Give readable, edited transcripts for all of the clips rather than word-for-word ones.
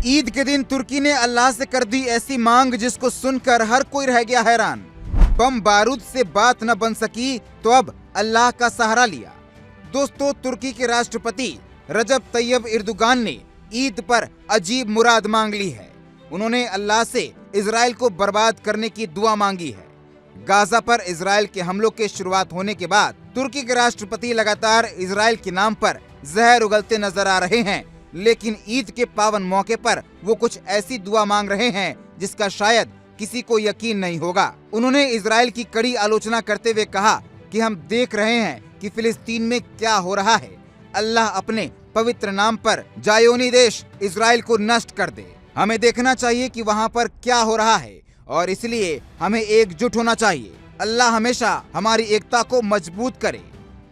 ईद के दिन तुर्की ने अल्लाह से कर दी ऐसी मांग जिसको सुनकर हर कोई रह गया हैरान। बम बारूद से बात न बन सकी तो अब अल्लाह का सहारा लिया। दोस्तों, तुर्की के राष्ट्रपति रजब तैयब एर्दोगान ने ईद पर अजीब मुराद मांग ली है। उन्होंने अल्लाह से इजराइल को बर्बाद करने की दुआ मांगी है। गाजा पर इजराइल के हमलों के शुरुआत होने के बाद तुर्की के राष्ट्रपति लगातार इजराइल के नाम पर जहर उगलते नजर आ रहे हैं, लेकिन ईद के पावन मौके पर वो कुछ ऐसी दुआ मांग रहे हैं जिसका शायद किसी को यकीन नहीं होगा। उन्होंने इजराइल की कड़ी आलोचना करते हुए कहा कि हम देख रहे हैं कि फिलिस्तीन में क्या हो रहा है। अल्लाह अपने पवित्र नाम पर जायोनी देश इजराइल को नष्ट कर दे। हमें देखना चाहिए कि वहाँ पर क्या हो रहा है और इसलिए हमें एकजुट होना चाहिए। अल्लाह हमेशा हमारी एकता को मजबूत करे।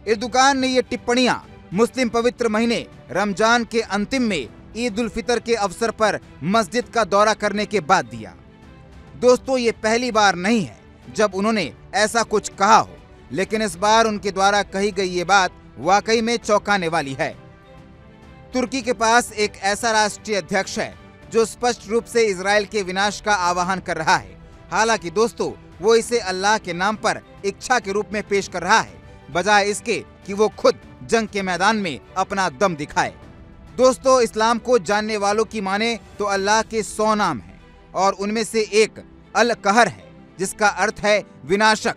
एर्दोगान ने ये टिप्पणियां मुस्लिम पवित्र महीने रमजान के अंतिम में ईद उल फितर के अवसर पर मस्जिद का दौरा करने के बाद दिया। दोस्तों, ये पहली बार नहीं है जब उन्होंने ऐसा कुछ कहा हो, लेकिन इस बार उनके द्वारा कही गई ये बात वाकई में चौंकाने वाली है। तुर्की के पास एक ऐसा राष्ट्रीय अध्यक्ष है जो स्पष्ट रूप से इजराइल के विनाश का आह्वान कर रहा है। हालांकि दोस्तों, वो इसे अल्लाह के नाम पर इच्छा के रूप में पेश कर रहा है, बजाय इसके कि वो खुद जंग के मैदान में अपना दम दिखाए। दोस्तों, इस्लाम को जानने वालों की माने तो अल्लाह के 100 नाम हैं और उनमें से एक अल कहर है, जिसका अर्थ है विनाशक।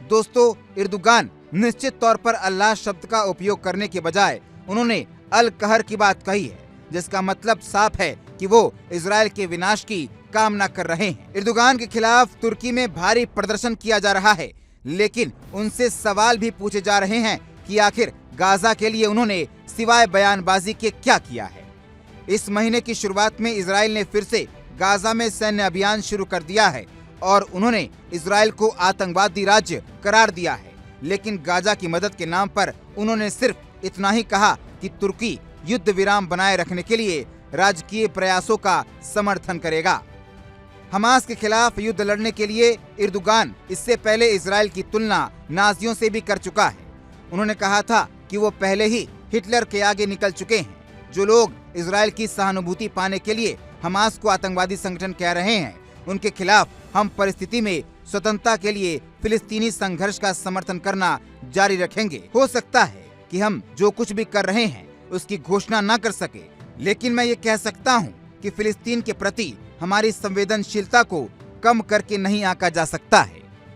दोस्तों, एर्दोगान निश्चित तौर पर अल्लाह शब्द का उपयोग करने के बजाय उन्होंने अल कहर की बात कही है, जिसका मतलब साफ है कि वो इजराइल के विनाश की कामना कर रहे हैं। एर्दोगान के खिलाफ तुर्की में भारी प्रदर्शन किया जा रहा है, लेकिन उनसे सवाल भी पूछे जा रहे हैं कि आखिर गाजा के लिए उन्होंने सिवाय बयानबाजी के क्या किया है। इस महीने की शुरुआत में इजराइल ने फिर से गाजा में सैन्य अभियान शुरू कर दिया है और उन्होंने इजराइल को आतंकवादी राज्य करार दिया है, लेकिन गाजा की मदद के नाम पर उन्होंने सिर्फ इतना ही कहा कि तुर्की युद्ध विराम बनाए रखने के लिए राजकीय प्रयासों का समर्थन करेगा। हमास के खिलाफ युद्ध लड़ने के लिए एर्दोगान इससे पहले इजराइल की तुलना नाजियों से भी कर चुका है। उन्होंने कहा था कि वो पहले ही हिटलर के आगे निकल चुके हैं। जो लोग इजराइल की सहानुभूति पाने के लिए हमास को आतंकवादी संगठन कह रहे हैं, उनके खिलाफ हम परिस्थिति में स्वतंत्रता के लिए फिलिस्तीनी संघर्ष का समर्थन करना जारी रखेंगे। हो सकता है कि हम जो कुछ भी कर रहे हैं उसकी घोषणा न कर सके, लेकिन मैं ये कह सकता हूँ कि फिलिस्तीन के प्रति हमारी संवेदनशीलता को कम करके नहीं आंका जा सकता है।